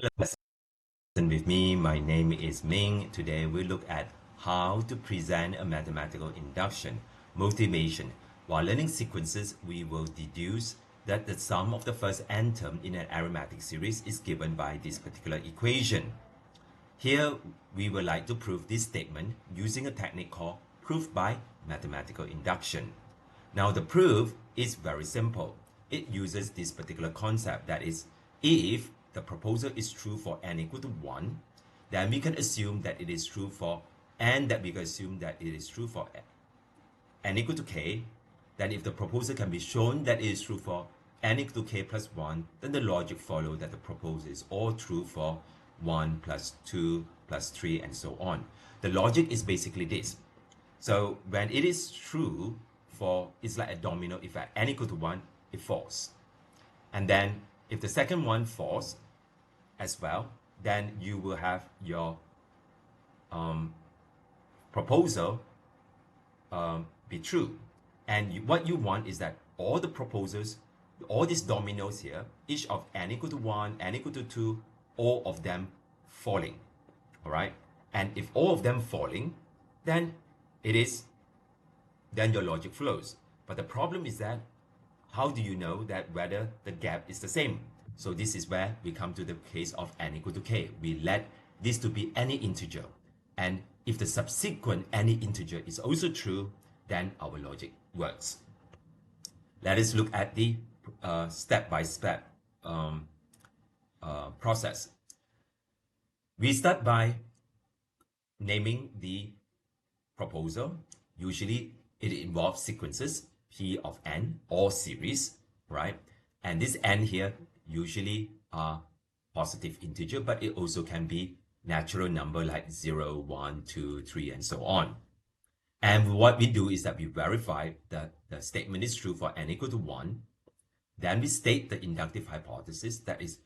Lesson with me. My name is Ming. Today we look at how to present a mathematical induction. Motivation. While learning sequences, we will deduce that the sum of the first n term in an arithmetic series is given by this particular equation. Here, we would like to prove this statement using a technique called proof by mathematical induction. Now, the proof is very simple. It uses this particular concept, that is, if the proposal is true for n equal to 1, then we can assume that it is true for n, that we can assume that it is true for n equal to k. Then if the proposal can be shown that it is true for n equal to k plus 1, then the logic follows that the proposal is all true for 1 plus 2 plus 3 and so on. The logic is basically this. So when it is true for, it's like a domino effect, n equal to 1, it falls. And then if the second one falls as well, then you will have your proposal be true. And what you want is that all the proposals, all these dominoes here, each of n equal to 1, n equal to 2, all of them falling. All right. And if all of them falling, then then your logic flows. But the problem is that how do you know that whether the gap is the same? So this is where we come to the case of n equal to k. We let this to be any integer. And if the subsequent any integer is also true, then our logic works. Let us look at the step-by-step process. We start by naming the proposal. Usually it involves sequences, p of n, or series, right? And this n here usually are positive integer, but it also can be natural number like 0, 1, 2, 3, and so on. And what we do is that we verify that the statement is true for n equal to 1. Then we state the inductive hypothesis, that is,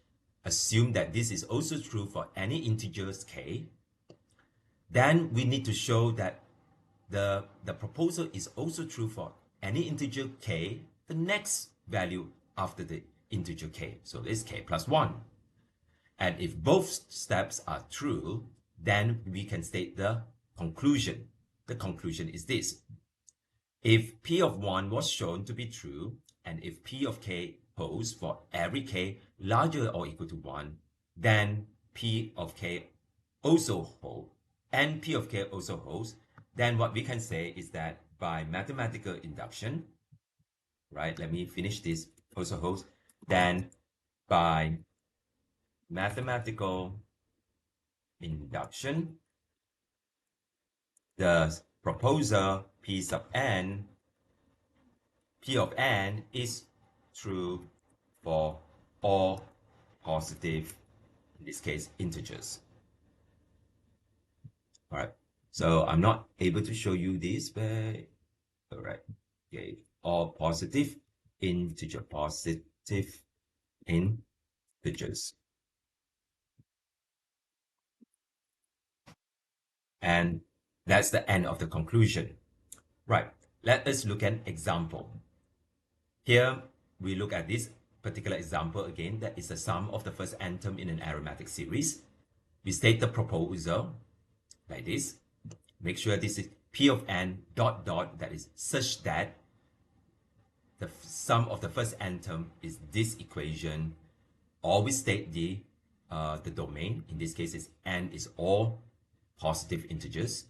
assume that this is also true for any integers k. Then we need to show that the proposal is also true for any integer k, the next value after the integer k. So this is k plus 1. And if both steps are true, then we can state the conclusion. The conclusion is this. If p of 1 was shown to be true, and if p of k holds for every k larger or equal to 1, then p of k also holds, and p of k also holds, then what we can say is that by mathematical induction, right, let me finish this, also holds, then by mathematical induction, the proposal p sub n, p of n is true for all positive, in this case, integers. All right, so I'm not able to show you this, but all right, okay, all positive integers. And that's the end of the conclusion. Right, let us look at an example. Here, we look at this particular example again, that is the sum of the first n term in an arithmetic series. We state the proposal like this. Make sure this is p of n dot dot, that is such that the sum of the first n term is this equation. Always state the domain. In this case, is n is all positive integers.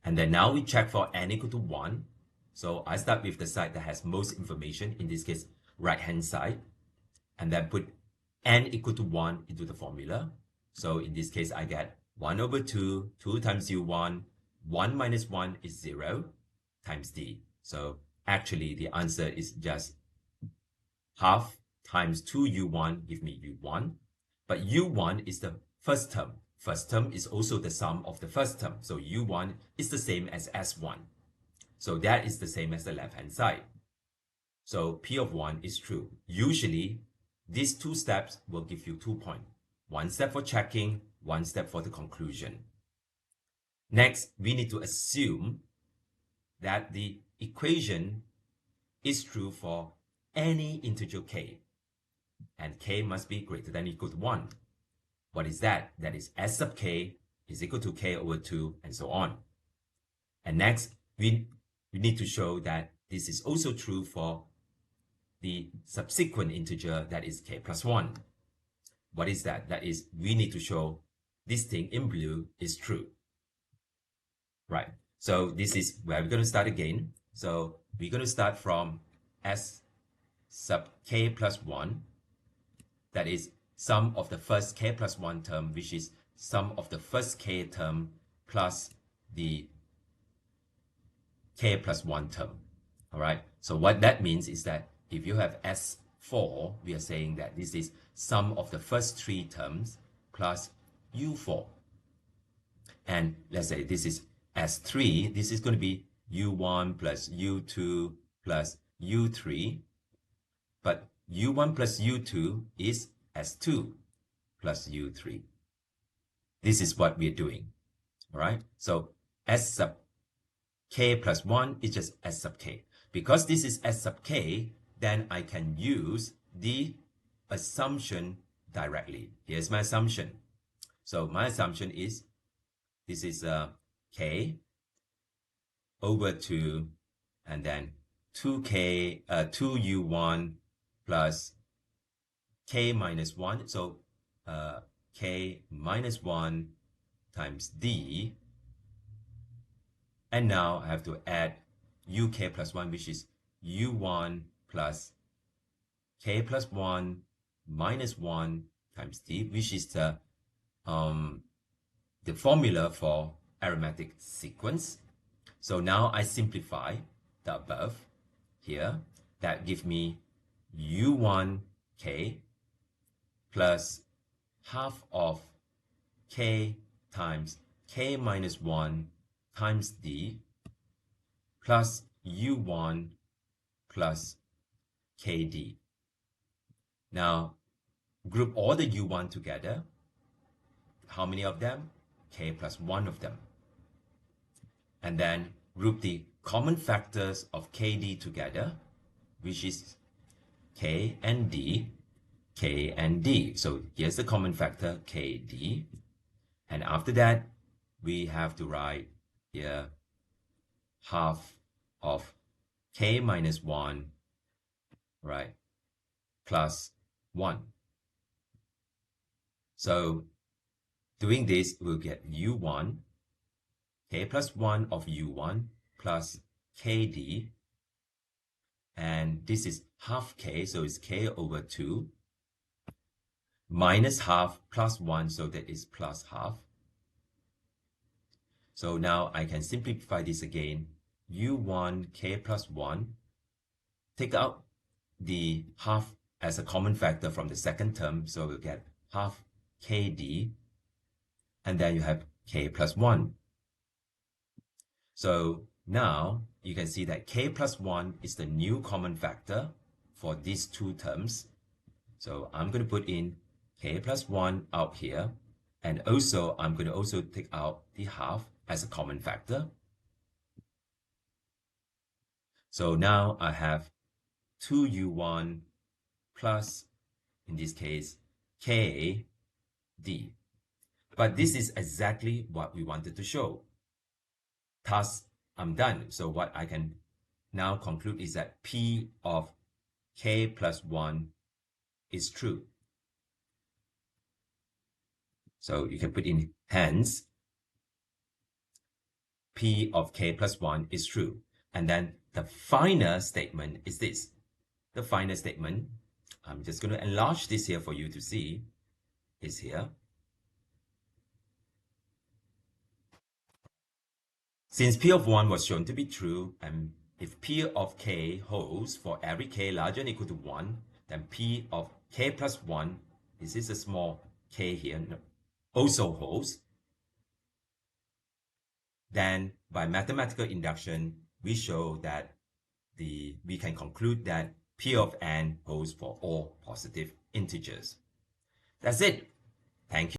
And then now we check for n equal to 1. So I start with the side that has most information, in this case, right-hand side, and then put n equal to 1 into the formula. So in this case, I get 1 over 2, 2 times u1, 1 minus 1 is 0, times d. So actually, the answer is just half times 2u1 give me u1. But u1 is the first term. First term is also the sum of the first term. So u1 is the same as s1. So that is the same as the left-hand side. So p of 1 is true. Usually, these two steps will give you 2 points. One step for checking, one step for the conclusion. Next, we need to assume that the equation is true for any integer k. And k must be greater than or equal to 1. What is that? That is S sub k is equal to k over 2 and so on. And next, we need to show that this is also true for the subsequent integer that is k plus 1. What is that? That is, we need to show this thing in blue is true. Right. So this is where we're going to start again. So we're going to start from S sub k plus 1. That is sum of the first k plus 1 term, which is sum of the first k term plus the k plus 1 term. All right. So what that means is that if you have S4, we are saying that this is sum of the first 3 terms plus U4. And let's say this is S3, this is going to be U1 plus U2 plus U3. But U1 plus U2 is S2 plus U3. This is what we're doing. All right. So S sub k plus 1 is just S sub k. Because this is S sub k, then I can use the assumption directly. Here's my assumption. So my assumption is this is k over 2 and then 2u1 plus k minus 1. So k minus 1 times d. And now I have to add uk plus 1, which is u1 plus k plus 1 minus 1 times d, which is the formula for arithmetic sequence. So now I simplify the above here. That gives me u1k plus half of k times k minus 1 times d plus u1 plus kd. Now group all the u1 together. How many of them? K plus 1 of them. And then group the common factors of kd together, which is k and d, k and d. So here's the common factor, kd. And after that, we have to write here half of k minus 1, right, plus 1. So doing this, we'll get u1, k plus 1 of u1 plus kd. And this is half k, so it's k over 2, minus half plus 1, so that is plus half. So now I can simplify this again. u1 k plus 1. Take out the half as a common factor from the second term, so we'll get half kd. And then you have k plus 1. So now you can see that k plus 1 is the new common factor for these two terms. So I'm going to put in k plus 1 out here. And also, I'm going to also take out the half as a common factor. So now I have 2u1 plus, in this case, k d. But this is exactly what we wanted to show. Thus, I'm done. So what I can now conclude is that P of k plus 1 is true. So you can put in hence P of k plus 1 is true. And then the final statement is this. The final statement, I'm just going to enlarge this here for you to see, is here. Since P of 1 was shown to be true, and if P of k holds for every k larger than or equal to 1, then P of k plus 1, this is a small k here, also holds. Then by mathematical induction, we show that we can conclude that P of n holds for all positive integers. That's it. Thank you.